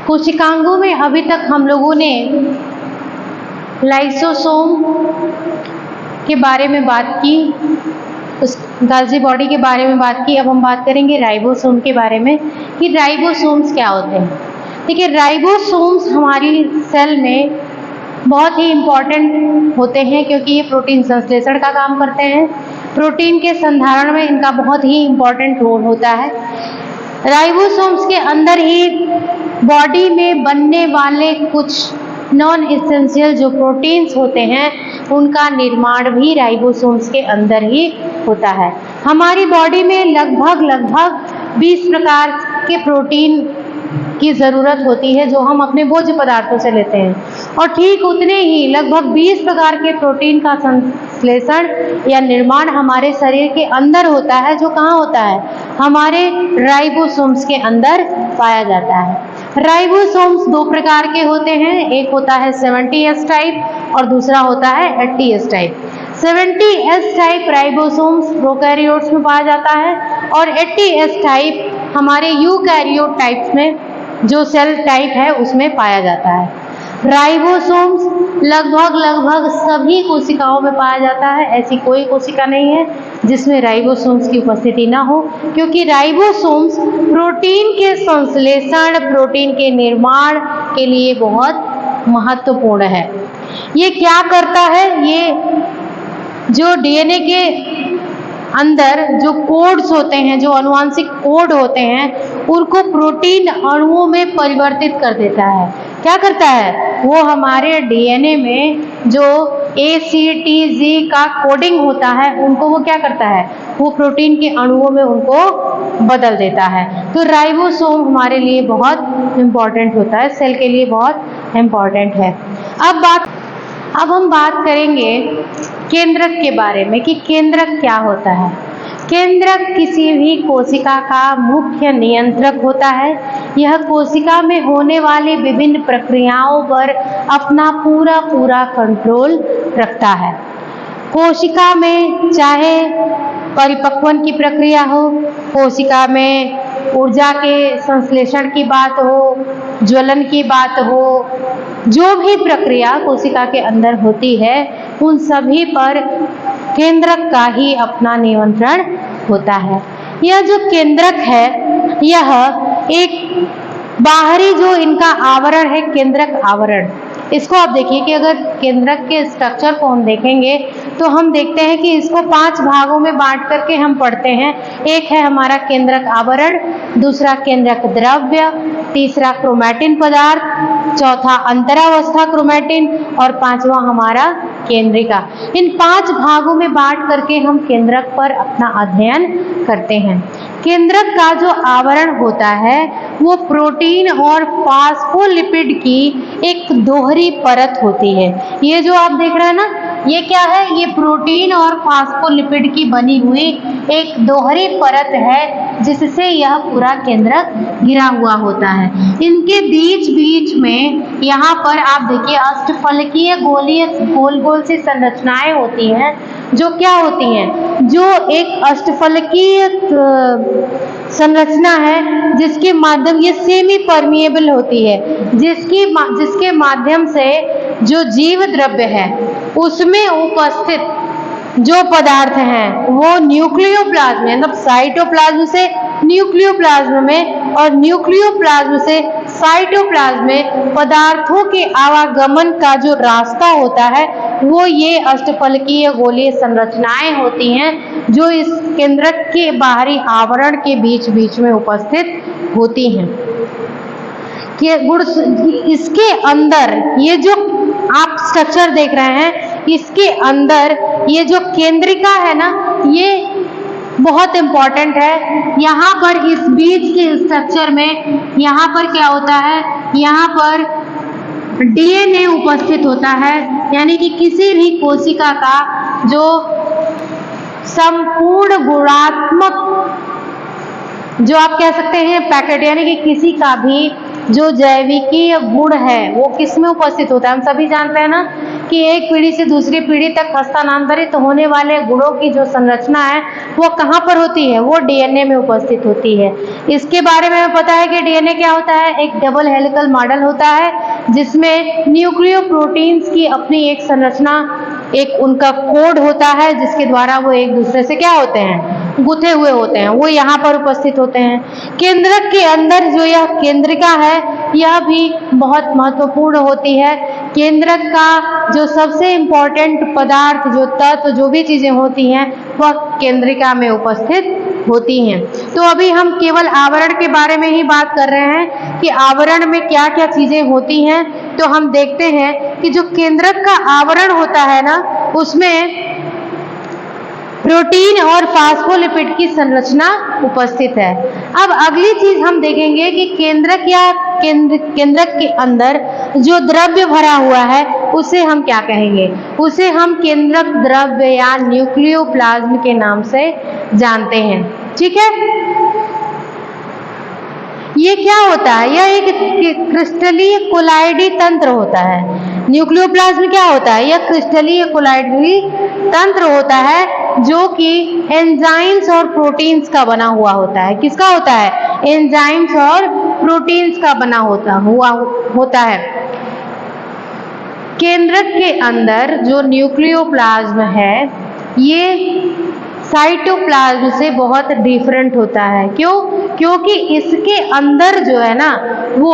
कोशिकांगों में अभी तक हम लोगों ने लाइसोसोम के बारे में बात की, उस गाल्जी बॉडी के बारे में बात की। अब हम बात करेंगे राइबोसोम के बारे में कि राइबोसोम्स क्या होते हैं। देखिए, राइबोसोम्स हमारी सेल में बहुत ही इम्पॉर्टेंट होते हैं क्योंकि ये प्रोटीन संश्लेषण का काम करते हैं। प्रोटीन के संधारण में इनका बहुत ही इम्पॉर्टेंट रोल होता है। राइबोसोम्स के अंदर ही बॉडी में बनने वाले कुछ नॉन एसेंशियल जो प्रोटीन्स होते हैं उनका निर्माण भी राइबोसोम्स के अंदर ही होता है। हमारी बॉडी में लगभग 20 प्रकार के प्रोटीन की ज़रूरत होती है जो हम अपने भोज्य पदार्थों से लेते हैं, और ठीक उतने ही लगभग 20 प्रकार के प्रोटीन का संश्लेषण या निर्माण हमारे शरीर के अंदर होता है। जो कहाँ होता है? हमारे राइबोसोम्स के अंदर पाया जाता है। राइबोसोम्स 2 प्रकार के होते हैं, एक होता है 70S टाइप और दूसरा होता है 80S type. 70S type ribosomes prokaryotes में पाया जाता है और 80S टाइप हमारे यूकैरियोट टाइप्स में जो सेल टाइप है उसमें पाया जाता है। राइबोसोम्स लगभग सभी कोशिकाओं में पाया जाता है। ऐसी कोई कोशिका नहीं है जिसमें राइबोसोम्स की उपस्थिति ना हो, क्योंकि राइबोसोम्स प्रोटीन के संश्लेषण, प्रोटीन के निर्माण के लिए बहुत महत्वपूर्ण है। ये क्या करता है? ये जो डीएनए के अंदर जो कोड्स होते हैं, जो आनुवांशिक कोड होते हैं, उनको प्रोटीन अणुओं में परिवर्तित कर देता है। क्या करता है? वो हमारे डीएनए में जो ACTG का कोडिंग होता है उनको वो क्या करता है? वो प्रोटीन के अणुओं में उनको बदल देता है। तो राइबोसोम हमारे लिए बहुत इम्पॉर्टेंट होता है, सेल के लिए बहुत इम्पॉर्टेंट है। अब हम बात करेंगे केंद्रक के बारे में कि केंद्रक क्या होता है। केंद्रक किसी भी कोशिका का मुख्य नियंत्रक होता है। यह कोशिका में होने वाली विभिन्न प्रक्रियाओं पर अपना पूरा कंट्रोल रखता है। कोशिका में चाहे परिपक्वन की प्रक्रिया हो, कोशिका में ऊर्जा के संश्लेषण की बात हो, ज्वलन की बात हो, जो भी प्रक्रिया कोशिका के अंदर होती है उन सभी पर केंद्रक का ही अपना नियंत्रण होता है। यह जो केंद्रक है, यह एक बाहरी जो इनका आवरण है, केंद्रक आवरण, इसको आप देखिए कि अगर केंद्रक के स्ट्रक्चर को हम देखेंगे तो हम देखते हैं कि इसको 5 भागों में बांट करके हम पढ़ते हैं। एक है हमारा केंद्रक आवरण, दूसरा केंद्रक द्रव्य, तीसरा क्रोमैटिन पदार्थ, चौथा अंतरावस्था क्रोमैटिन और 5वां हमारा केंद्रिका। इन 5 भागों में बांट करके हम केंद्रक पर अपना अध्ययन करते हैं। केंद्रक का जो आवरण होता है वो प्रोटीन और फास्फोलिपिड की एक दोहरी परत होती है। ये जो आप देख रहे हैं ना, ये क्या है? ये प्रोटीन और फास्फोलिपिड की बनी हुई एक दोहरी परत है जिससे यह पूरा केंद्रक घिरा हुआ होता है। इनके बीच में यहाँ पर आप देखिए अष्टफलकीय गोल सी संरचनाएं होती हैं जो क्या होती हैं? जो एक अष्टफलकीय संरचना है जिसके माध्यम ये सेमी परमिएबल होती है, जिसके माध्यम से जो जीव द्रव्य है उसमें उपस्थित जो पदार्थ हैं वो न्यूक्लियोप्लाज्म मतलब साइटोप्लाज्म से न्यूक्लियोप्लाज्म में और न्यूक्लियोप्लाज्म से साइटोप्लाज्म में पदार्थों के आवागमन का जो रास्ता होता है वो ये अष्टफलकीय गोलीय संरचनाएं होती हैं जो इस केंद्रक के बाहरी आवरण के बीच में उपस्थित होती हैं। इसके अंदर ये जो आप स्ट्रक्चर देख रहे हैं, इसके अंदर ये जो केंद्रिका है ना, ये बहुत इम्पॉर्टेंट है। यहाँ पर इस बीच के स्ट्रक्चर में यहाँ पर क्या होता है? यहाँ पर डीएनए उपस्थित होता है, यानी कि किसी भी कोशिका का जो संपूर्ण गुणात्मक, जो आप कह सकते हैं पैकेट, यानी कि किसी का भी जो जैविकीय गुण है वो किस में उपस्थित होता है? हम सभी जानते हैं ना कि एक पीढ़ी से दूसरी पीढ़ी तक हस्तांतरित होने वाले गुणों की जो संरचना है वो कहाँ पर होती है, वो डीएनए में उपस्थित होती है। इसके बारे में हमें पता है कि डीएनए क्या होता है, एक डबल हेलिकल मॉडल होता है जिसमें न्यूक्लियोप्रोटीन्स की अपनी एक संरचना, एक उनका कोड होता है जिसके द्वारा वो एक दूसरे से क्या होते हैं, गुथे हुए होते हैं, वो यहाँ पर उपस्थित होते हैं। केंद्रक के अंदर जो यह केंद्रिका है यह भी बहुत महत्वपूर्ण होती है। केंद्रक का जो सबसे इम्पोर्टेंट पदार्थ, जो तत्व, जो भी चीजें होती हैं वह केंद्रिका में उपस्थित होती हैं। तो अभी हम केवल आवरण के बारे में ही बात कर रहे हैं कि आवरण में क्या क्या चीजें होती हैं। तो हम देखते हैं कि जो केंद्रक का आवरण होता है ना, उसमें प्रोटीन और फास्फोलिपिड की संरचना उपस्थित है। अब अगली चीज हम देखेंगे कि केंद्रक या केंद्रक के अंदर जो द्रव्य भरा हुआ है उसे हम क्या कहेंगे, उसे हम केंद्रक द्रव्य या न्यूक्लियोप्लाज्म के नाम से जानते हैं। ठीक है, ये क्या होता है, यह एक क्रिस्टलीय कोलाइडी तंत्र होता है। न्यूक्लियोप्लाज्म क्या होता है, यह क्रिस्टलीय कोलाइडी तंत्र होता है जो कि एंजाइम्स और प्रोटीन्स का बना हुआ होता है। किसका होता है, एंजाइम्स और प्रोटीन्स का बना होता है। केंद्रक के अंदर जो न्यूक्लियोप्लाज्म है ये साइटोप्लाज्म से बहुत डिफरेंट होता है। क्यों? क्योंकि इसके अंदर जो है ना वो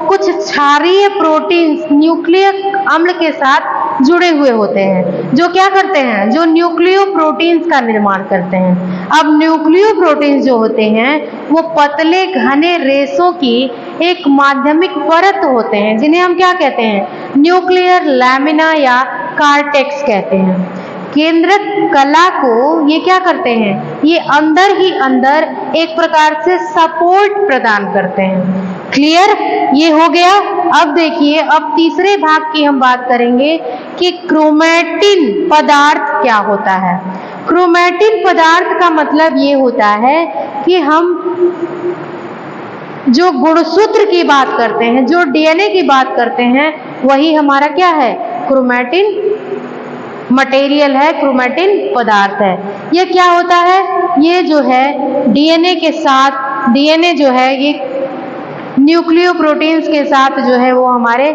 कुछ क्षारीय प्रोटीन्स न्यूक्लियक अम्ल के साथ जुड़े हुए होते हैं, जो क्या करते हैं, जो न्यूक्लियोप्रोटीन्स का निर्माण करते हैं। अब न्यूक्लियोप्रोटीन्स जो होते हैं वो पतले घने रेशों की एक माध्यमिक परत होते हैं जिन्हें हम क्या कहते हैं, न्यूक्लियर लैमिना या कार्टेक्स कहते हैं। केंद्रक कला को ये क्या करते हैं, ये अंदर ही अंदर एक प्रकार से सपोर्ट प्रदान करते हैं। क्लियर, ये हो गया। अब देखिए, अब तीसरे भाग की हम बात करेंगे कि क्रोमैटिन पदार्थ क्या होता है। क्रोमैटिन पदार्थ का मतलब ये होता है कि हम जो गुणसूत्र की बात करते हैं, जो डीएनए की बात करते हैं, वही हमारा क्या है, क्रोमैटिन मटेरियल है, क्रोमैटिन पदार्थ है। ये क्या होता है, ये जो है डीएनए के साथ, डीएनए जो है ये न्यूक्लियोप्रोटीन्स के साथ जो है वो हमारे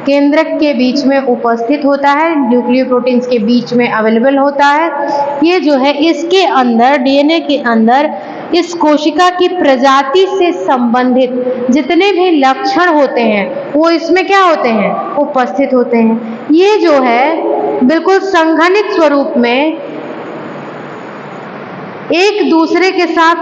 केंद्रक के बीच में उपस्थित होता है, न्यूक्लियोप्रोटीन्स के बीच में अवेलेबल होता है। ये जो है इसके अंदर, डीएनए के अंदर इस कोशिका की प्रजाति से संबंधित जितने भी लक्षण होते हैं वो इसमें क्या होते हैं, उपस्थित होते हैं। ये जो है बिल्कुल संघनित स्वरूप में एक दूसरे के साथ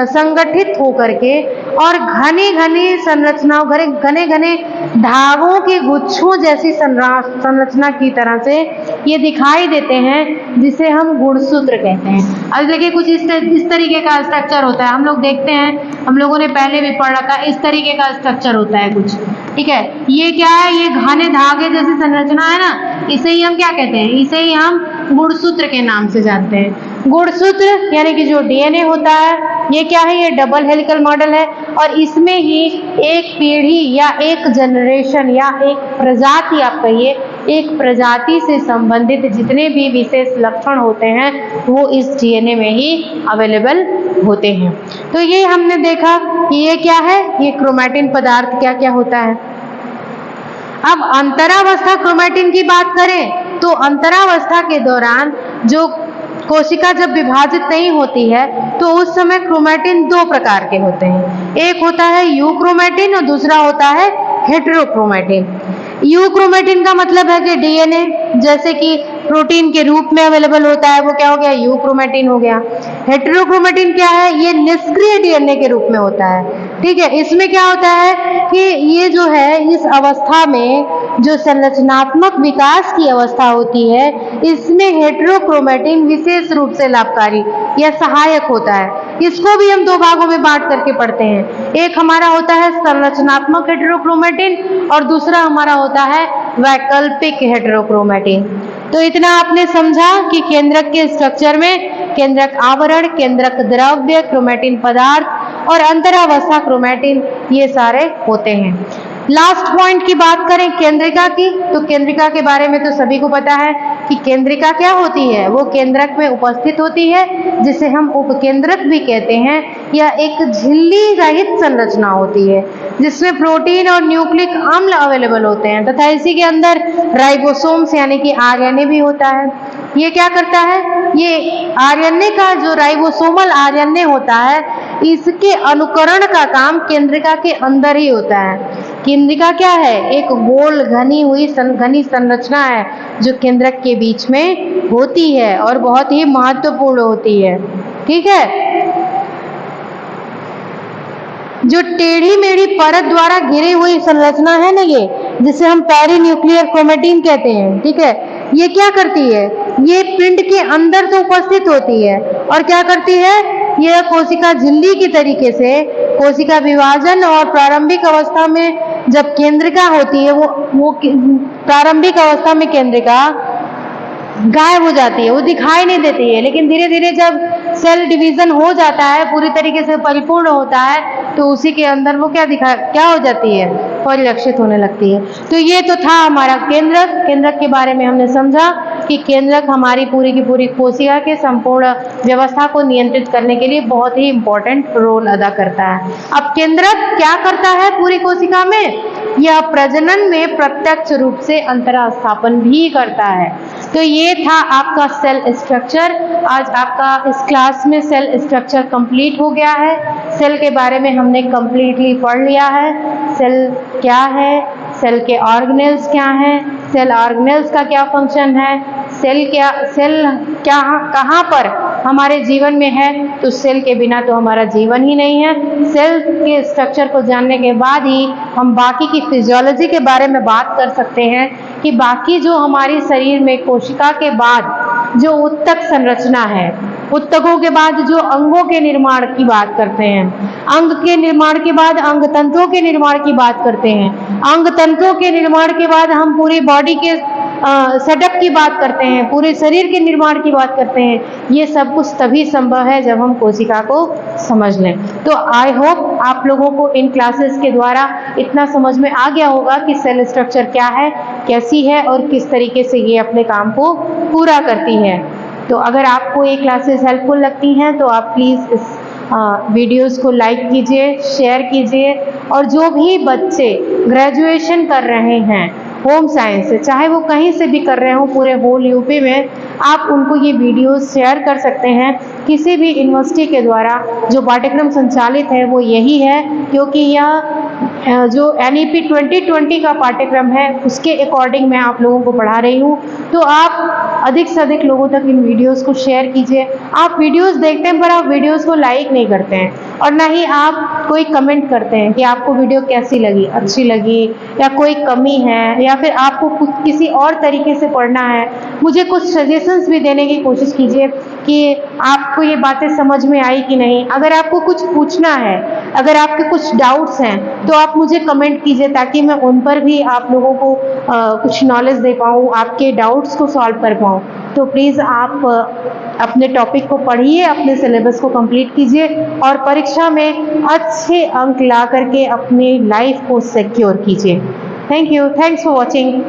संगठित होकर के और घने घने संरचनाओं, घने घने धागों के गुच्छों जैसी संरचना की तरह से ये दिखाई देते हैं, जिसे हम गुणसूत्र कहते हैं। अब देखिए कुछ इस तरीके का स्ट्रक्चर होता है, हम लोग देखते हैं, हम लोगों ने पहले भी पढ़ रखा, इस तरीके का स्ट्रक्चर होता है कुछ। ठीक है, ये क्या है, ये घने धागे जैसी संरचना है ना, इसे ही हम क्या कहते हैं, इसे ही हम गुणसूत्र के नाम से जानते हैं। गुणसूत्र यानी कि जो डीएनए होता है ये क्या है, ये डबल हेलिकल मॉडल है और इसमें ही एक पीढ़ी या एक जनरेशन या एक प्रजाति, आप कहिए एक प्रजाति से संबंधित जितने भी विशेष लक्षण होते हैं वो इस डीएनए में ही अवेलेबल होते हैं। तो ये हमने देखा कि ये क्या है, ये क्रोमैटिन पदार्थ क्या क्या होता है। अब अंतरावस्था क्रोमैटिन की बात करें तो अंतरावस्था के दौरान जो कोशिका जब विभाजित नहीं होती है तो उस समय क्रोमैटिन दो प्रकार के होते हैं, एक होता है यूक्रोमैटिन और दूसरा होता है हेटेरोक्रोमैटिन। यूक्रोमैटिन का मतलब है कि डीएनए जैसे कि प्रोटीन के रूप में अवेलेबल होता है, वो क्या हो गया, यूक्रोमैटिन हो गया। हेटेरोक्रोमैटिन क्या है, ये निष्क्रिय डीएनए के रूप में होता है। ठीक है, इसमें क्या होता है कि ये जो है इस अवस्था में जो संरचनात्मक विकास की अवस्था होती है इसमें हेटेरोक्रोमैटिन विशेष रूप से लाभकारी या सहायक होता है। इसको भी हम दो भागों में बांट करके पढ़ते हैं, एक हमारा होता है संरचनात्मक हेटेरोक्रोमैटिन और दूसरा हमारा होता है वैकल्पिक हेटेरोक्रोमैटिन। तो इतना आपने समझा कि केंद्रक के स्ट्रक्चर में केंद्रक आवरण, केंद्रक द्रव्य, क्रोमैटिन पदार्थ और अंतरावस्था क्रोमैटिन ये सारे होते हैं। लास्ट पॉइंट की बात करें केंद्रिका की, तो केंद्रिका के बारे में तो सभी को पता है कि केंद्रिका क्या होती है। वो केंद्रक में उपस्थित होती है, जिसे हम उपकेंद्रक भी कहते हैं। यह एक झिल्ली रहित संरचना होती है जिसमें प्रोटीन और न्यूक्लिक अम्ल अवेलेबल होते हैं तथा इसी के अंदर राइबोसोम्स यानी कि आरएनए भी होता है। ये क्या करता है, ये आरएनए का जो राइबोसोमल आरएनए होता है, इसके अनुकरण का काम केंद्रिका के अंदर ही होता है। केंद्रिका क्या है, एक गोल घनी संरचना है जो केंद्रक के बीच में होती है और बहुत ही महत्वपूर्ण होती है। ठीक है, जो टेढ़ी मेढ़ी परत द्वारा घिरी हुई संरचना है ना, ये जिसे हम पेरीन्यूक्लियर क्रोमैटिन कहते हैं। ठीक है, ये क्या करती है, ये पिंड के अंदर तो उपस्थित होती है और क्या करती है, यह कोशिका झिल्ली की तरीके से कोशिका विभाजन और प्रारंभिक अवस्था में जब केंद्रिका होती है, वो प्रारंभिक अवस्था में केंद्रिका गायब हो जाती है, वो दिखाई नहीं देती है। लेकिन धीरे धीरे जब सेल डिवीजन हो जाता है, पूरी तरीके से परिपूर्ण होता है, तो उसी के अंदर वो क्या हो जाती है, परिलक्षित होने लगती है। तो ये तो था हमारा केंद्रक। केंद्रक के बारे में हमने समझा कि केंद्रक हमारी पूरी की पूरी कोशिका के संपूर्ण व्यवस्था को नियंत्रित करने के लिए बहुत ही इंपॉर्टेंट रोल अदा करता है। अब केंद्रक क्या करता है पूरी कोशिका में, यह प्रजनन में प्रत्यक्ष रूप से अंतरास्थापन भी करता है। तो ये था आपका सेल स्ट्रक्चर। आज आपका इस क्लास में सेल स्ट्रक्चर कंप्लीट हो गया है। सेल के बारे में हमने कंप्लीटली पढ़ लिया है। सेल क्या है, सेल के ऑर्गेनेल्स क्या हैं, सेल ऑर्गेनेल्स का क्या फंक्शन है, सेल कहाँ पर हमारे जीवन में है, तो सेल के बिना तो हमारा जीवन ही नहीं है। सेल के स्ट्रक्चर को जानने के बाद ही हम बाकी की फिजियोलॉजी के बारे में बात कर सकते हैं कि बाकी जो हमारी शरीर में कोशिका के बाद जो उत्तक संरचना है, उत्तकों के बाद जो अंगों के निर्माण की बात करते हैं, अंग के निर्माण के बाद अंग तंतुओं के निर्माण की बात करते हैं, अंग तंतुओं के निर्माण के बाद हम पूरी बॉडी के सेटअप की बात करते हैं, पूरे शरीर के निर्माण की बात करते हैं। ये सब कुछ तभी संभव है जब हम कोशिका को समझ लें। तो आई होप आप लोगों को इन क्लासेस के द्वारा इतना समझ में आ गया होगा कि सेल स्ट्रक्चर क्या है, कैसी है और किस तरीके से ये अपने काम को पूरा करती है। तो अगर आपको ये क्लासेस हेल्पफुल लगती हैं तो आप प्लीज़ इस वीडियोस को लाइक कीजिए, शेयर कीजिए, और जो भी बच्चे ग्रेजुएशन कर रहे हैं होम साइंस से, चाहे वो कहीं से भी कर रहे हो पूरे होल यूपी में, आप उनको ये वीडियोस शेयर कर सकते हैं। किसी भी यूनिवर्सिटी के द्वारा जो पाठ्यक्रम संचालित है वो यही है, क्योंकि यह जो NEP 2020 का पाठ्यक्रम है उसके अकॉर्डिंग मैं आप लोगों को पढ़ा रही हूँ। तो आप अधिक से अधिक लोगों तक इन वीडियोस को शेयर कीजिए। आप वीडियोस देखते हैं पर आप वीडियोस को लाइक नहीं करते हैं और ना ही आप कोई कमेंट करते हैं कि आपको वीडियो कैसी लगी, अच्छी लगी या कोई कमी है, या फिर आपको कुछ किसी और तरीके से पढ़ना है। मुझे कुछ सजेशंस भी देने की कोशिश कीजिए कि आपको ये बातें समझ में आई कि नहीं। अगर आपको कुछ पूछना है, अगर आपके कुछ डाउट्स हैं, तो आप मुझे कमेंट कीजिए ताकि मैं उन पर भी आप लोगों को कुछ नॉलेज दे पाऊँ, आपके डाउट्स को सॉल्व कर पाऊँ। तो प्लीज़ आप अपने टॉपिक को पढ़िए, अपने सिलेबस को कंप्लीट कीजिए और परीक्षा में अच्छे अंक ला करके अपनी लाइफ को सिक्योर कीजिए। Thank you, thanks for watching.